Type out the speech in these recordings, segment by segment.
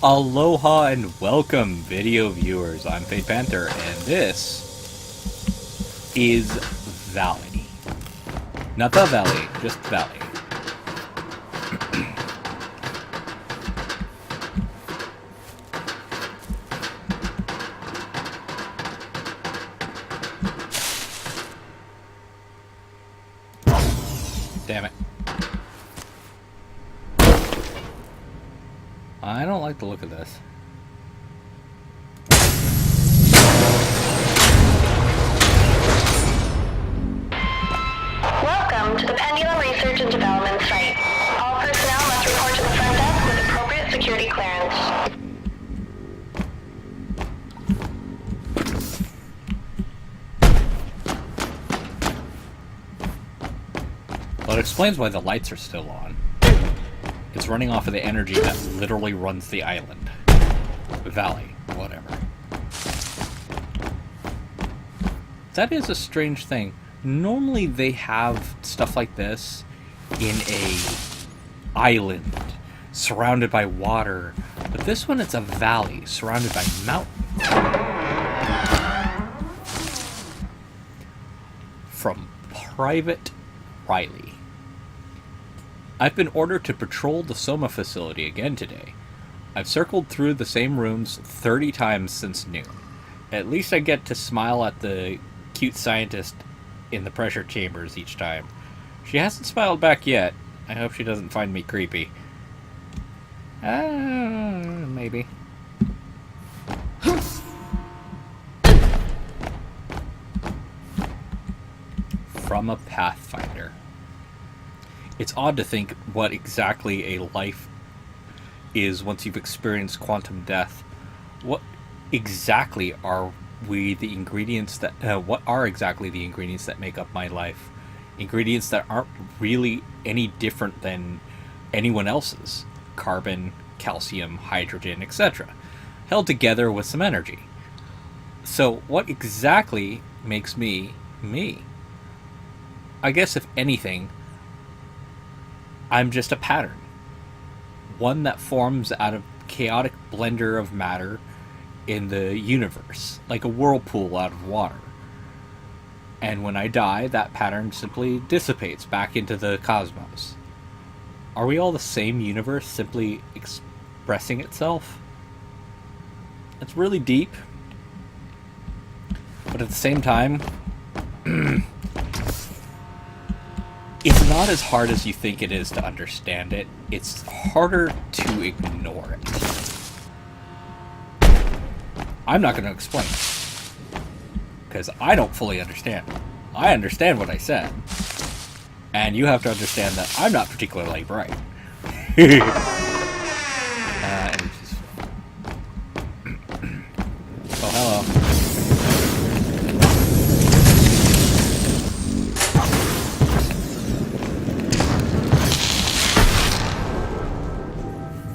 Aloha and welcome, video viewers. I'm Panther, and this is Valley. Not the Valley, just Valley. Damn it. I don't like the look of this. Welcome to the Pendulum Research and Development site. All personnel must report to the front desk with appropriate security clearance. Well, it explains why the lights are still on. It's running off of the energy that literally runs the island. Valley, whatever. That is a strange thing. Normally they have stuff like this in a island, surrounded by water. But this one, it's a valley, surrounded by mountains. From Private Riley. I've been ordered to patrol the Soma facility again today. I've circled through the same rooms 30 times since noon. At least I get to smile at the cute scientist in the pressure chambers each time. She hasn't smiled back yet. I hope she doesn't find me creepy. Maybe. From a Pathfinder. It's odd to think what exactly a life is once you've experienced quantum death. What exactly are the ingredients that make up my life? Ingredients that aren't really any different than anyone else's. Carbon, calcium, hydrogen, etc. Held together with some energy. So what exactly makes me, me? I guess if anything, I'm just a pattern. One that forms out of chaotic blender of matter in the universe, like a whirlpool out of water. And when I die, that pattern simply dissipates back into the cosmos. Are we all the same universe simply expressing itself? It's really deep. But at the same time, it's not as hard as you think it is to understand it. It's harder to ignore it. I'm not going to explain it, because I don't fully understand. I understand what I said. And you have to understand that I'm not particularly bright. Oh, hello.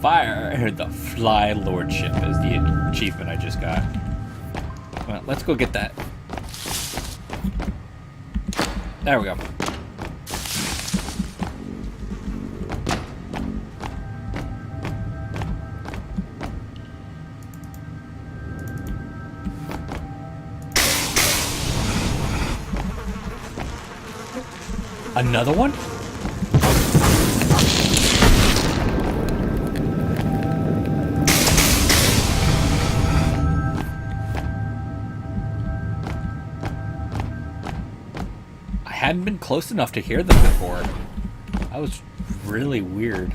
Fire the Fly Lordship is the achievement I just got. Well, let's go get that. There we go. Another one? I hadn't been close enough to hear them before. That was really weird.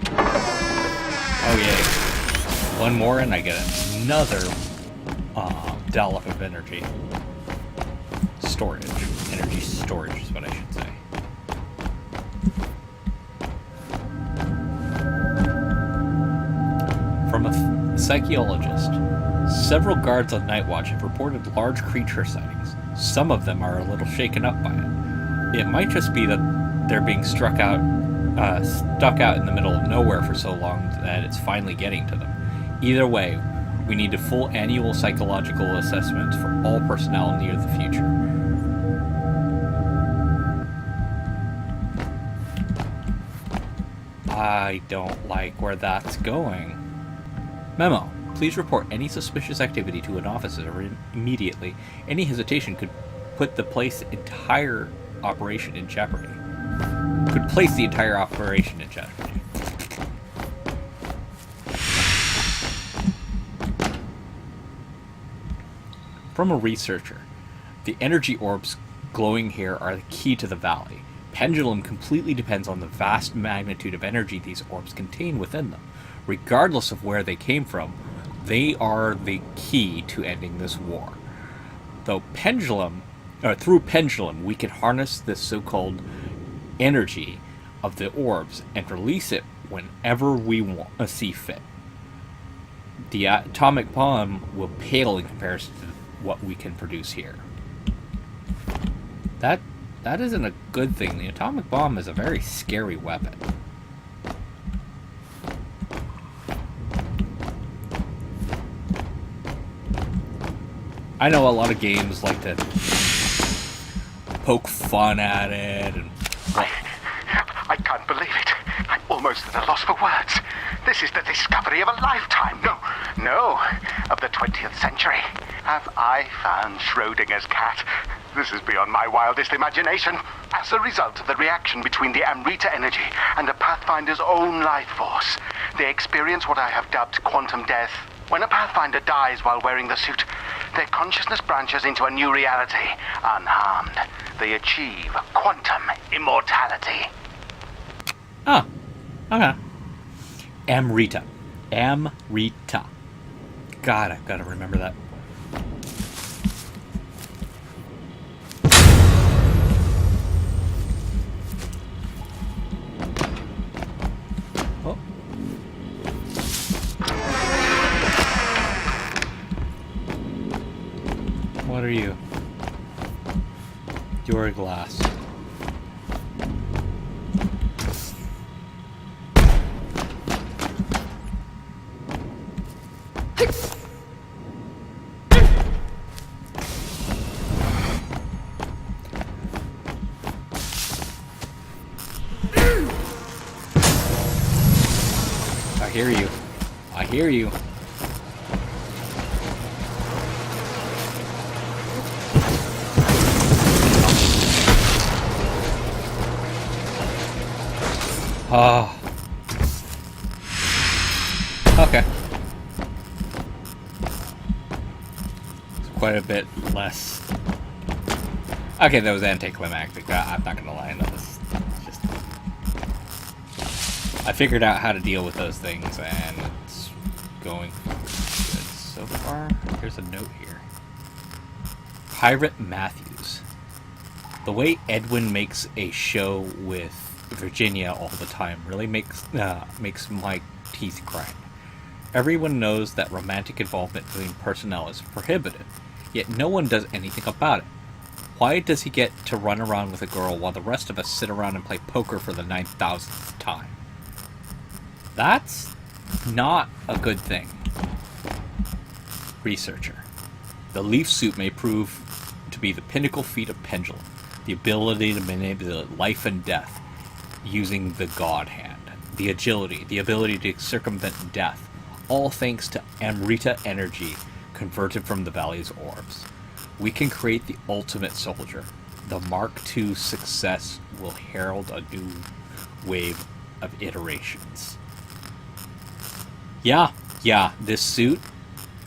Oh yay. One more and I get another dollop of energy. Storage. Energy storage is what I should say. From a psychologist. Several guards on Night Watch have reported large creature sightings. Some of them are a little shaken up by it. It might just be that they're being stuck out in the middle of nowhere for so long that it's finally getting to them. Either way, we need a full annual psychological assessment for all personnel near the future. I don't like where that's going. Memo. Please report any suspicious activity to an officer immediately. Any hesitation could put the entire operation in jeopardy. Could place the entire operation in jeopardy. From a researcher, the energy orbs glowing here are the key to the valley. Pendulum completely depends on the vast magnitude of energy these orbs contain within them. Regardless of where they came from, they are the key to ending this war. Through pendulum, we can harness this so-called energy of the orbs and release it whenever we see fit. The atomic bomb will pale in comparison to what we can produce here. That isn't a good thing. The atomic bomb is a very scary weapon. I know a lot of games like to poke fun at it and... I can't believe it. I'm almost at a loss for words. This is the discovery of a lifetime. No, of the 20th century. Have I found Schrodinger's cat? This is beyond my wildest imagination. As a result of the reaction between the Amrita energy and the Pathfinder's own life force, they experience what I have dubbed quantum death. When a Pathfinder dies while wearing the suit, their consciousness branches into a new reality, unharmed. They achieve quantum immortality. Oh, okay. Amrita. Amrita. God, I've got to remember that. Oh. What are you? You're a glass. I hear you. Oh. Okay. It's quite a bit less. Okay, that was anticlimactic. I'm not gonna lie, I know this. Just... I figured out how to deal with those things, and it's going good so far. Here's a note here. Pirate Matthews. The way Edwin makes a show with Virginia all the time really makes my teeth grind. Everyone knows that romantic involvement between personnel is prohibited, yet no one does anything about it. Why does he get to run around with a girl while the rest of us sit around and play poker for the 9,000th time? That's not a good thing. Researcher. The leaf suit may prove to be the pinnacle feat of Pendulum, the ability to manipulate life and death using the God Hand, the agility, the ability to circumvent death, all thanks to Amrita energy converted from the Valley's orbs. We can create the ultimate soldier. The Mark II success will herald a new wave of iterations. Yeah, this suit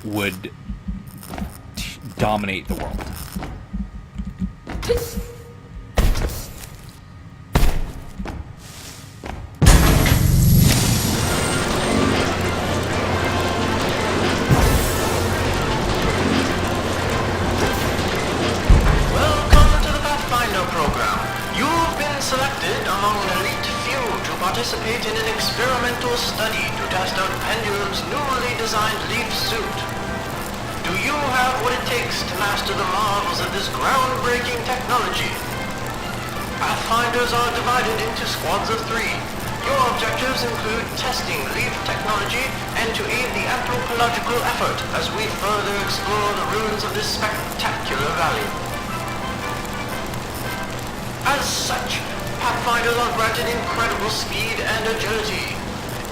would dominate the world. Participate in an experimental study to test out Pendulum's newly designed leaf suit. Do you have what it takes to master the marvels of this groundbreaking technology? Pathfinders are divided into squads of 3. Your objectives include testing leaf technology and to aid the anthropological effort as we further explore the ruins of this spectacular valley. As such, Pathfinders are granted incredible speed and agility.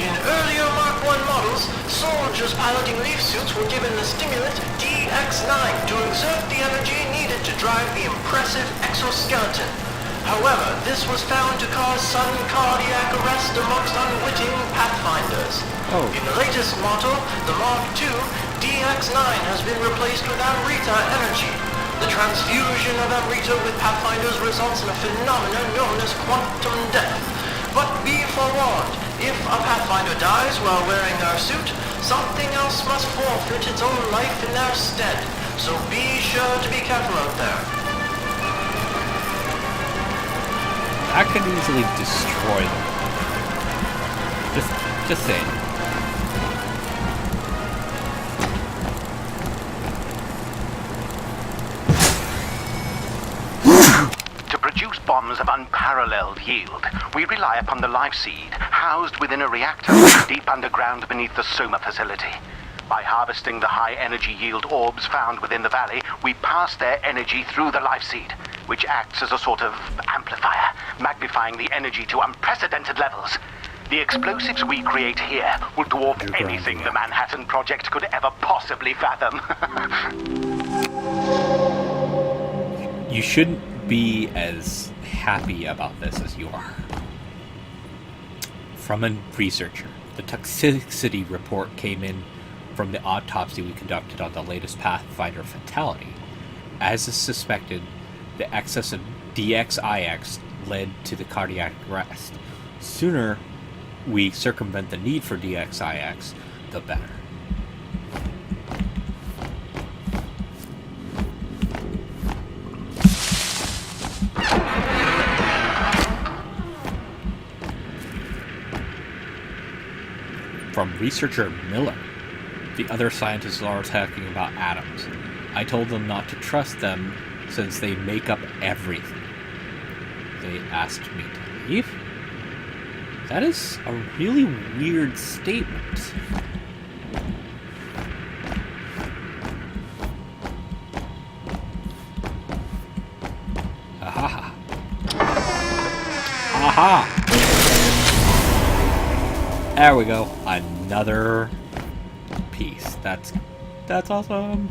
In earlier Mark I models, soldiers piloting leaf suits were given the stimulant DX9 to exert the energy needed to drive the impressive exoskeleton. However, this was found to cause sudden cardiac arrest amongst unwitting Pathfinders. Oh. In the latest model, the Mark II, DX9 has been replaced with Amrita energy. The transfusion of Amrita with Pathfinders results in a phenomenon known as quantum death. But be forewarned, if a Pathfinder dies while wearing their suit, something else must forfeit its own life in their stead. So be sure to be careful out there. That could easily destroy them. Just saying. To produce bombs of unparalleled yield, we rely upon the life seed housed within a reactor deep underground beneath the Soma facility. By harvesting the high energy yield orbs found within the valley, we pass their energy through the life seed, which acts as a sort of amplifier, magnifying the energy to unprecedented levels. The explosives we create here will dwarf anything the Manhattan Project could ever possibly fathom. You shouldn't be as happy about this as you are. From a researcher, the toxicity report came in from the autopsy we conducted on the latest Pathfinder fatality. As is suspected, the excess of DXIX led to the cardiac arrest. Sooner we circumvent the need for DXIX, the better. From researcher Miller, the other scientists are talking about atoms. I told them not to trust them since they make up everything. They asked me to leave? That is a really weird statement. Aha. Aha! There we go. Another piece. That's awesome.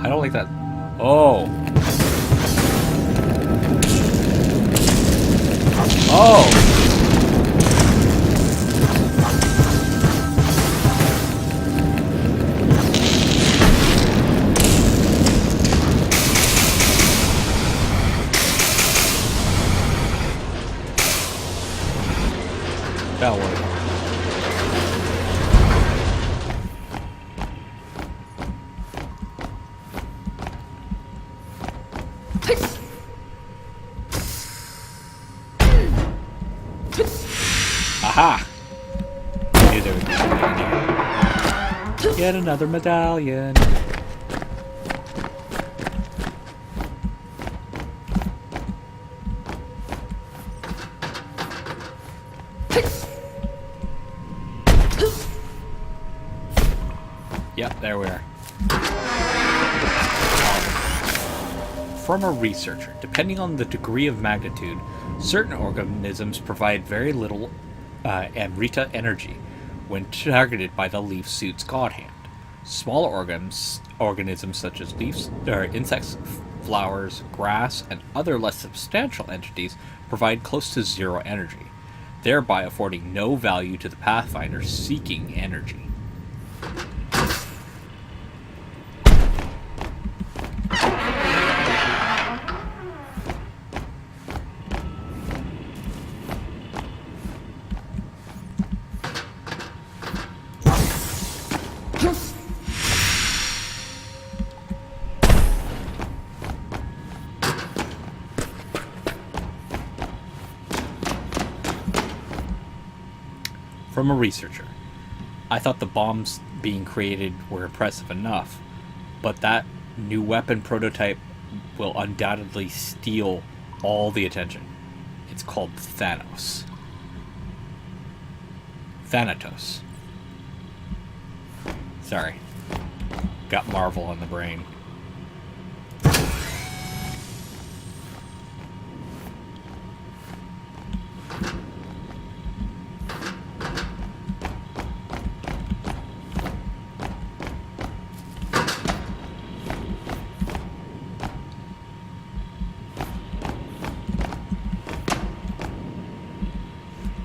I don't like that. Oh. Oh. That worked. Aha! Knew there would be something in here. Get another medallion. Yep, there we are. From a researcher, depending on the degree of magnitude, certain organisms provide very little Amrita energy when targeted by the leaf suit's god hand. Smaller organisms such as leaves, insects, flowers, grass, and other less substantial entities provide close to zero energy, thereby affording no value to the Pathfinder seeking energy. From a researcher, I thought the bombs being created were impressive enough, but that new weapon prototype will undoubtedly steal all the attention. It's called Thanos. Thanatos. Sorry. Got Marvel on the brain.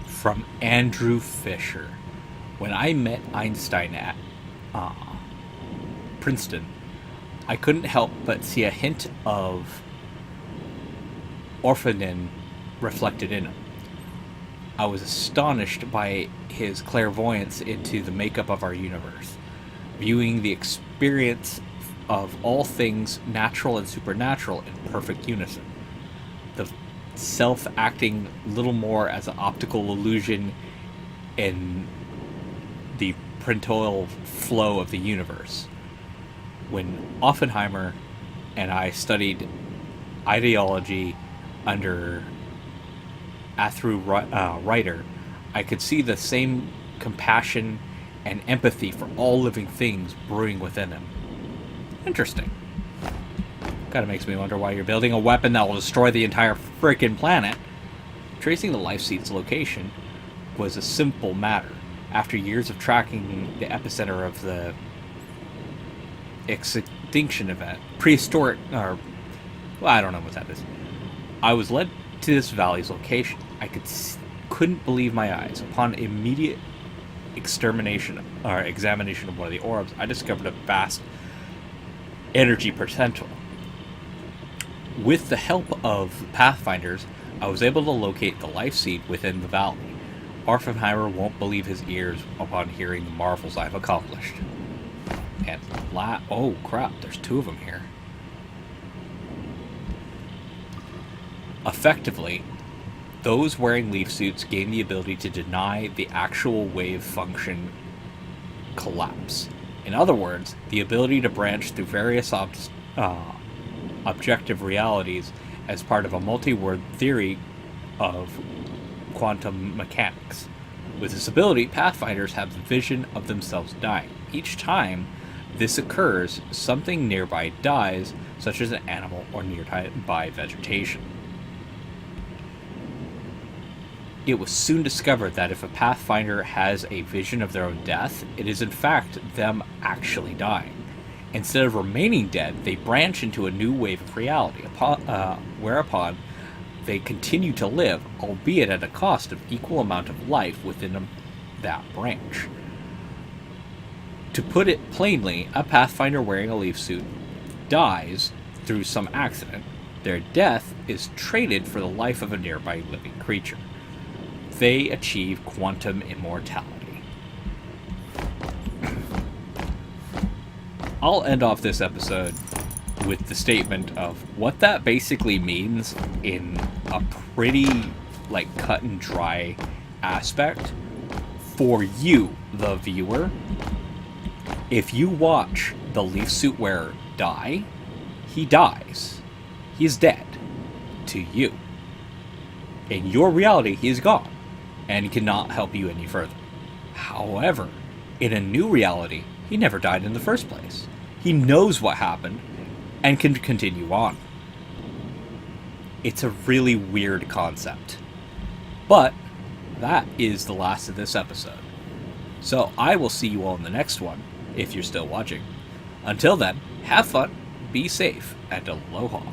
From Andrew Fisher. When I met Einstein at Princeton, I couldn't help but see a hint of orphanin reflected in him. I was astonished by his clairvoyance into the makeup of our universe, viewing the experience of all things natural and supernatural in perfect unison. The self acting little more as an optical illusion in the printoil flow of the universe. When Oppenheimer and I studied ideology under Athru Reiter, I could see the same compassion and empathy for all living things brewing within him. Interesting. Kinda makes me wonder why you're building a weapon that will destroy the entire frickin' planet. Tracing the life seed's location was a simple matter. After years of tracking the epicenter of the extinction event, prehistoric, or, well, I don't know what that is, I was led to this valley's location. I couldn't believe my eyes. Upon immediate examination of one of the orbs, I discovered a vast energy potential. With the help of pathfinders, I was able to locate the life seed within the valley. Oppenheimer won't believe his ears upon hearing the marvels I've accomplished. And oh crap, there's two of them here. Effectively, those wearing leaf suits gain the ability to deny the actual wave function collapse. In other words, the ability to branch through various objective realities as part of a multi-word theory of quantum mechanics. With this ability, pathfinders have the vision of themselves dying. Each time this occurs, something nearby dies, such as an animal or nearby vegetation. It was soon discovered that if a pathfinder has a vision of their own death, it is in fact them actually dying. Instead of remaining dead, they branch into a new wave of reality, whereupon they continue to live, albeit at a cost of equal amount of life within that branch. To put it plainly, a pathfinder wearing a leaf suit dies through some accident. Their death is traded for the life of a nearby living creature. They achieve quantum immortality. I'll end off this episode with the statement of what that basically means in a pretty, cut and dry aspect. For you, the viewer, if you watch the leaf suit wearer die, he dies. He is dead. To you. In your reality, he is gone, and cannot help you any further. However, in a new reality, he never died in the first place. He knows what happened, and can continue on. It's a really weird concept. But that is the last of this episode. So I will see you all in the next one, if you're still watching. Until then, have fun, be safe, and aloha.